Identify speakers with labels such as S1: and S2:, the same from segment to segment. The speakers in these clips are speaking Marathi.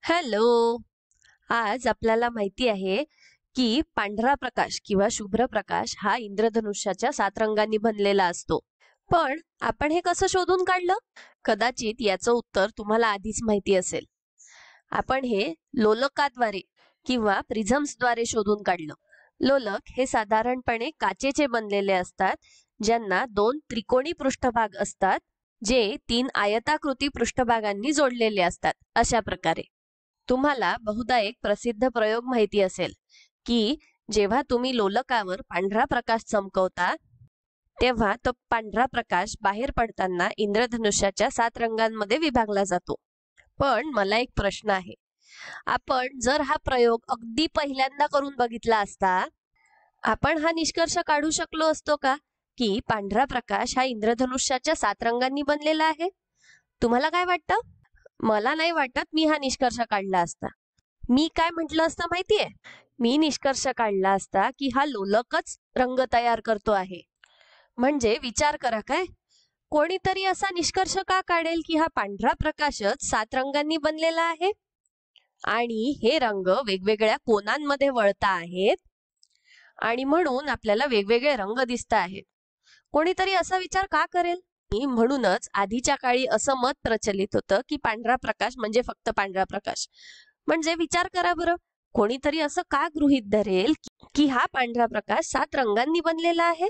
S1: हॅलो. आज आपल्याला माहिती आहे की पांढरा प्रकाश किंवा शुभ्र प्रकाश हा इंद्रधनुष्याच्या 7 रंगांनी बनलेला असतो. पण आपण हे कसं शोधून काढलं? कदाचित याचं उत्तर तुम्हाला आधीच माहिती असेल. आपण हे लोलकाद्वारे किंवा प्रिझम्सद्वारे शोधून काढलं. लोलक हे साधारणपणे काचेचे बनलेले असतात, ज्यांना 2 त्रिकोणी पृष्ठभाग असतात, जे 3 आयताकृती पृष्ठभागांनी जोडलेले असतात. अशा प्रकारे तुम्हाला बहुधा एक प्रसिद्ध प्रयोग माहिती असेल की जेव्हा तुम्ही लोलकावर पांढरा प्रकाश चमकवता तेव्हा तो पांढरा प्रकाश बाहेर पडताना इंद्रधनुष्याच्या 7 रंगांमध्ये विभागला जातो. पण मला एक प्रश्न आहे. आपण जर हा प्रयोग अगदी पहिल्यांदा करून बघितला असता, आपण हा निष्कर्ष काढू शकलो असतो का की पांढरा प्रकाश हा इंद्रधनुष्याच्या 7 रंगांनी बनलेला आहे? तुम्हाला काय वाटतं? मला नाही वाटत मी हा निष्कर्ष काढला असता. मी काय म्हटलं असतं माहितीये? मी निष्कर्ष काढला असता की हा लोलकच रंग तयार करतो आहे. म्हणजे विचार करा, काय कोणीतरी असा निष्कर्ष का काढेल की हा पांढरा प्रकाशच 7 रंगांनी बनलेला आहे आणि हे रंग वेगवेगळ्या कोनांमध्ये वळता आहेत आणि म्हणून आपल्याला वेगवेगळे रंग दिसत आहेत. कोणीतरी असा विचार का करेल? म्हणूनच आधीच्या काळी असं मत प्रचलित होतं की पांढरा प्रकाश म्हणजे फक्त पांढरा प्रकाश. म्हणजे विचार करा बरं, कोणीतरी असं का गृहीत धरेल की हा पांढरा प्रकाश 7 रंगांनी बनलेला आहे?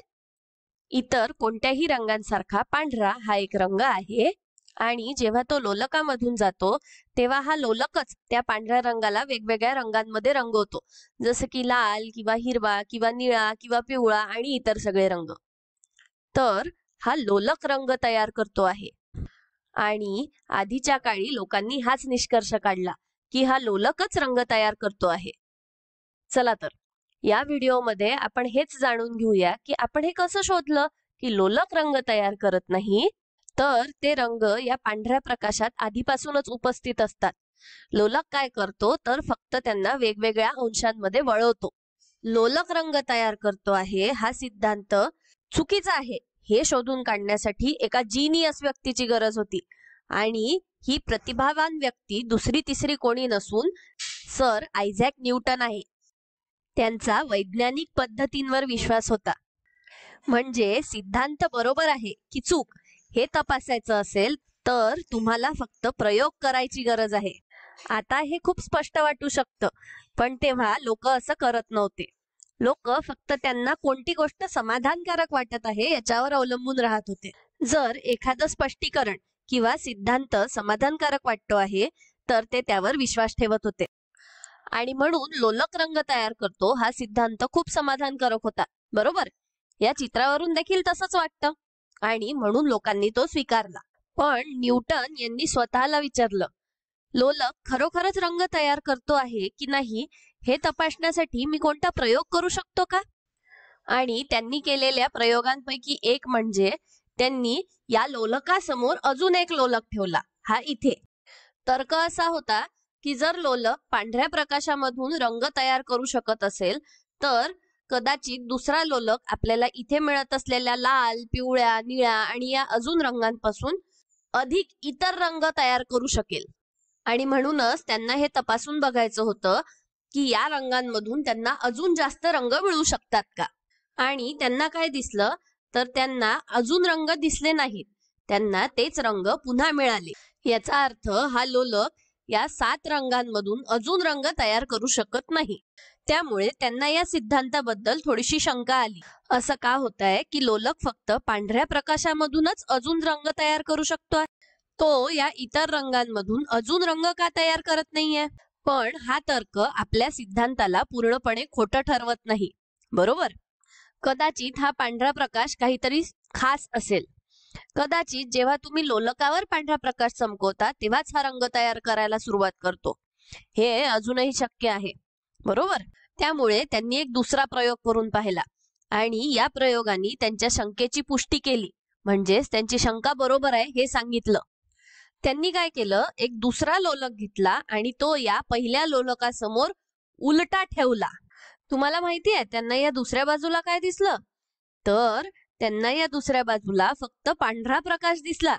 S1: इतर कोणत्याही रंगांसारखा पांढरा हा एक रंग आहे आणि जेव्हा तो लोलकामधून जातो तेव्हा हा लोलकच त्या पांढऱ्या रंगाला वेगवेगळ्या रंगांमध्ये रंगवतो, जसं की लाल किंवा हिरवा किंवा निळा किंवा पिवळा आणि इतर सगळे रंग. तर हा लोलक रंग तयार करतो आहे आणि आधीच्या काळी लोकांनी हाच निष्कर्ष काढला की हा लोलकच रंग तयार करतो आहे. चला तर या व्हिडिओमध्ये आपण हेच जाणून घेऊया की आपण हे कसं शोधलं की लोलक रंग तयार करत नाही, तर ते रंग या पांढऱ्या प्रकाशात आधीपासूनच उपस्थित असतात. लोलक काय करतो तर फक्त त्यांना वेगवेगळ्या अंशांमध्ये वळवतो. लोलक रंग तयार करतो आहे हा सिद्धांत चुकीचा आहे हे शोधून काढण्यासाठी एका जीनियस व्यक्तीची गरज होती आणि ही प्रतिभावान व्यक्ती दुसरी तिसरी कोणी नसून सर आयझॅक न्यूटन आहे. त्यांचा वैज्ञानिक पद्धतींवर विश्वास होता. म्हणजे सिद्धांत बरोबर आहे की चूक हे तपासायचं असेल तर तुम्हाला फक्त प्रयोग करायची गरज आहे. आता हे खूप स्पष्ट वाटू शकतं, पण तेव्हा लोक असं करत नव्हते. लोक फक्त त्यांना कोणती गोष्ट समाधानकारक वाटत आहे याच्यावर अवलंबून राहत होते. जर एखादं स्पष्टीकरण किंवा सिद्धांत समाधानकारक वाटतो आहे तर ते त्यावर विश्वास ठेवत होते आणि म्हणून लोलक रंग तयार करतो हा सिद्धांत खूप समाधानकारक होता. बरोबर? या चित्रावरून देखील तसंच वाटतं आणि म्हणून लोकांनी तो स्वीकारला. पण न्यूटन यांनी स्वतःला विचारलं, लोलक खरोखरच रंग तयार करतो आहे की नाही हे तपासण्यासाठी मी कोणता प्रयोग करू शकतो का? आणि त्यांनी केलेल्या प्रयोगांपैकी एक म्हणजे त्यांनी या लोलकासमोर अजून एक लोलक ठेवला, हा इथे. तर्क असा होता की जर लोलक पांढऱ्या प्रकाशामधून रंग तयार करू शकत असेल तर कदाचित दुसरा लोलक आपल्याला इथे मिळत असलेल्या लाल, पिवळ्या, निळ्या आणि या अजून रंगांपासून अधिक इतर रंग तयार करू शकेल. आणि म्हणूनच त्यांना हे तपासून बघायचं होतं की या रंगांमधून त्यांना अजून जास्त रंग मिळू शकतात का. आणि त्यांना काय दिसलं तर त्यांना अजून रंग दिसले नाहीत, त्यांना तेच रंग पुन्हा मिळाले. याचा अर्थ हा लोलक या 7 रंगांमधून अजून रंग तयार करू शकत नाही. त्यामुळे त्यांना या सिद्धांताबद्दल थोडीशी शंका आली. असं का होतंय की लोलक फक्त पांढऱ्या प्रकाशामधूनच अजून रंग तयार करू शकतोय, तो या इतर रंगांमधून अजून रंग का तयार करत नाहीये? पण हा तर्क आपल्या सिद्धांताला पूर्णपणे खोटं ठरवत नाही. बरोबर? कदाचित हा पांढरा प्रकाश काहीतरी खास असेल. कदाचित जेव्हा तुम्ही लोलकावर पांढरा प्रकाश चमकवता तेव्हाच हा रंग तयार करायला सुरुवात करतो. हे अजूनही शक्य आहे. बरोबर? त्यामुळे त्यांनी एक दुसरा प्रयोग करून पाहिला आणि या प्रयोगाने त्यांच्या शंकेची पुष्टी केली. म्हणजेच त्यांची शंका बरोबर आहे हे सांगितलं. त्यांनी काय केलं, एक दुसरा लोलक घेतला आणि तो या पहिल्या लोलकासमोर उलटा ठेवला. तुम्हाला माहिती आहे त्यांना या दुसऱ्या बाजूला काय दिसलं? तर त्यांना या दुसऱ्या बाजूला फक्त पांढरा प्रकाश दिसला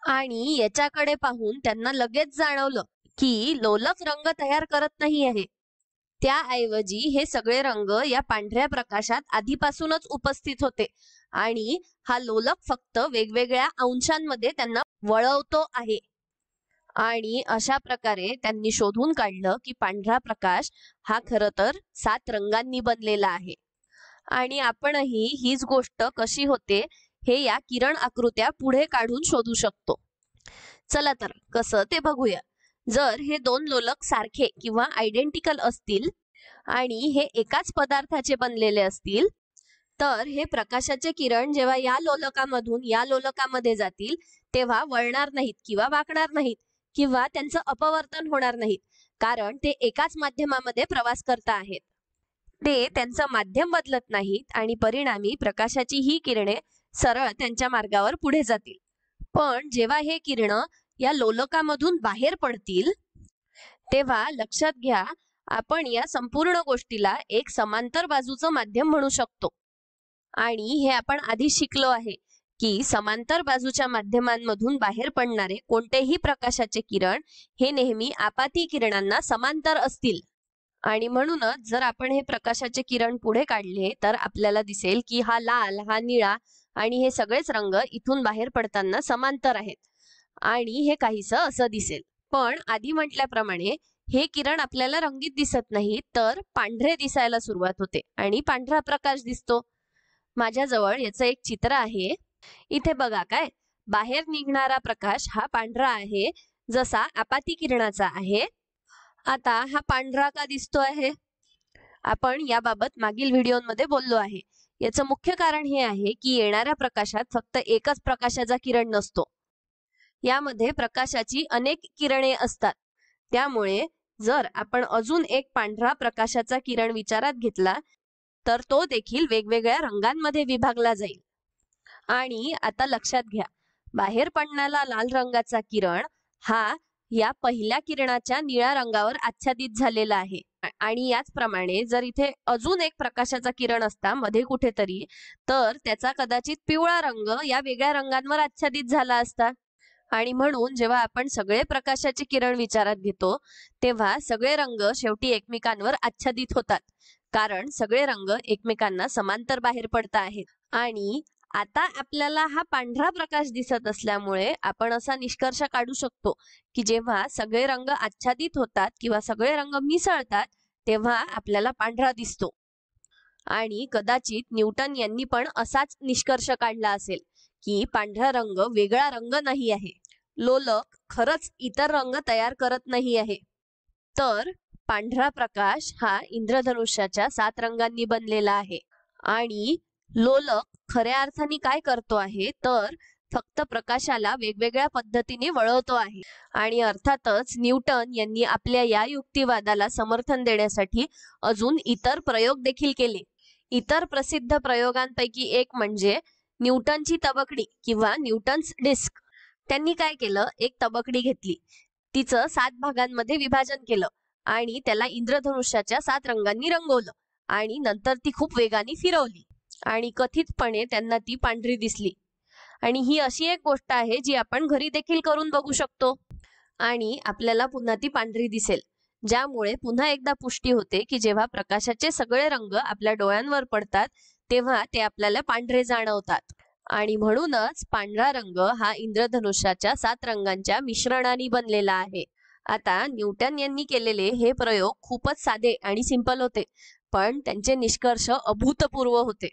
S1: आणि याच्याकडे पाहून त्यांना लगेच जाणवलं की लोलक रंग तयार करत नाही आहे, त्याऐवजी हे सगळे रंग या पांढऱ्या प्रकाशात आधीपासूनच उपस्थित होते आणि हा लोलक फक्त वेगवेगळ्या अंशांमध्ये त्यांना वळवतो आहे. आणि अशा प्रकारे त्यांनी शोधून काढलं की पांढरा प्रकाश हा खरं तर 7 रंगांनी बनलेला आहे. आणि आपणही हीच गोष्ट कशी होते हे या किरण आकृत्या पुढे काढून शोधू शकतो. चला तर कसं ते बघूया. जर हे दोन लोलक सारखे किंवा आयडेंटिकल असतील आणि हे एकाच पदार्थाचे बनलेले असतील, तर हे प्रकाशाचे किरण जेव्हा या लोलकामधून या लोलकामध्ये जातील तेव्हा वळणार नाहीत किंवा वाकणार नाहीत किंवा त्यांचं अपवर्तन होणार नाहीत, कारण ते एकाच माध्यमामध्ये प्रवास करता आहेत. ते त्यांचं माध्यम बदलत नाहीत आणि परिणामी प्रकाशाची ही किरणे सरळ त्यांच्या मार्गावर पुढे जातील. पण जेव्हा हे किरण या लोलकामधून बाहेर पडतील तेव्हा लक्षात घ्या, आपण या संपूर्ण गोष्टीला एक समांतर बाजूचं माध्यम म्हणू शकतो. आणि हे आपण आधी शिकलो आहे की समांतर बाजूच्या माध्यमांमधून बाहेर पडणारे कोणतेही प्रकाशाचे किरण हे नेहमी आपाती किरणांना समांतर असतील. आणि म्हणूनच जर आपण हे प्रकाशाचे किरण पुढे काढले तर आपल्याला दिसेल की हा लाल, हा निळा आणि हे सगळेच रंग इथून बाहेर पडताना समांतर आहेत आणि हे काहीसं असं दिसेल. पण आधी म्हटल्याप्रमाणे हे किरण आपल्याला रंगीत दिसत नाही, तर पांढरे दिसायला सुरुवात होते आणि पांढरा प्रकाश दिसतो. माझ्याजवळ याचं एक चित्र आहे. इथे बघा, काय बाहेर निघणारा प्रकाश हा पांढरा आहे, जसा आपाती किरणाचा आहे. आता हा पांढरा का दिसतो आहे? आपण याबाबत मागील व्हिडिओमध्ये बोललो आहे. याचं मुख्य कारण हे आहे की येणाऱ्या प्रकाशात फक्त एकच प्रकाशाचा किरण नसतो, यामध्ये प्रकाशाची अनेक किरणे असतात. त्यामुळे जर आपण अजून एक पांढरा प्रकाशाचा किरण विचारात घेतला तर तो देखील वेगवेगळ्या रंगांमध्ये विभागला जाईल. आणि आता लक्षात घ्या, बाहेर पडणारा लाल रंगाचा किरण हा या पहिल्या किरणाच्या निळ्या रंगावर आच्छादित झालेला आहे. आणि याचप्रमाणे जर इथे अजून एक प्रकाशाचा किरण असता मध्ये कुठेतरी, तर त्याचा कदाचित पिवळा रंग या वेगळ्या रंगांवर आच्छादित झाला असता. आणि म्हणून जेव्हा आपण सगळे प्रकाशाचे किरण विचारात घेतो तेव्हा सगळे रंग शेवटी एकमेकांवर आच्छादित होतात, कारण सगळे रंग एकमेकांना समांतर बाहेर पडत आहेत. आणि आता आपल्याला हा पांढरा प्रकाश दिसत असल्यामुळे आपण असा निष्कर्ष काढू शकतो की जेव्हा सगळे रंग आच्छादित होतात किंवा सगळे रंग मिसळतात तेव्हा आपल्याला पांढरा दिसतो. आणि कदाचित न्यूटन यांनी पण असाच निष्कर्ष काढला असेल की पांढरा रंग वेगळा रंग नाही आहे, लोलक खरंच इतर रंग तयार करत नाही आहे. तर पांढरा प्रकाश हा इंद्रधनुष्याच्या 7 रंगांनी बनलेला आहे आणि लोलक खऱ्या अर्थाने काय करतो आहे तर फक्त प्रकाशाला वेगवेगळ्या पद्धतीने वळवतो आहे. आणि अर्थातच न्यूटन यांनी आपल्या या युक्तिवादाला समर्थन देण्यासाठी अजून इतर प्रयोग देखील केले. इतर प्रसिद्ध प्रयोगांपैकी एक म्हणजे न्यूटनची तबकडी किंवा न्यूटन्स डिस्क. त्यांनी काय केलं, एक तबकडी घेतली, तिचं 7 भागांमध्ये विभाजन केलं आणि त्याला इंद्रधनुष्याच्या 7 रंगांनी रंगवलं आणि नंतर ती खूप वेगाने फिरवली आणि कथितपणे त्यांना ती पांढरी दिसली. आणि ही अशी एक गोष्ट आहे जी आपण घरी देखील करून बघू शकतो आणि आपल्याला पुन्हा ती पांढरी दिसेल, ज्यामुळे पुन्हा एकदा पुष्टी होते की जेव्हा प्रकाशाचे सगळे रंग आपल्या डोळ्यांवर पडतात तेव्हा ते आपल्याला पांढरे जाणवतात. आणि म्हणूनच पांढरा रंग हा इंद्रधनुष्याच्या 7 रंगांच्या मिश्रणाने बनलेला आहे. आता न्यूटन यांनी केलेले हे प्रयोग खूपच साधे आणि सिंपल होते, पण त्यांचे निष्कर्ष अभूतपूर्व होते.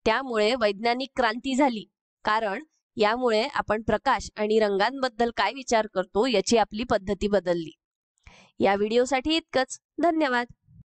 S1: त्यामुळे वैज्ञानिक क्रांती झाली, कारण यामुळे आपण प्रकाश आणि रंगांबद्दल काय विचार करतो याची आपली पद्धती बदलली. या व्हिडिओसाठी इतकंच. धन्यवाद.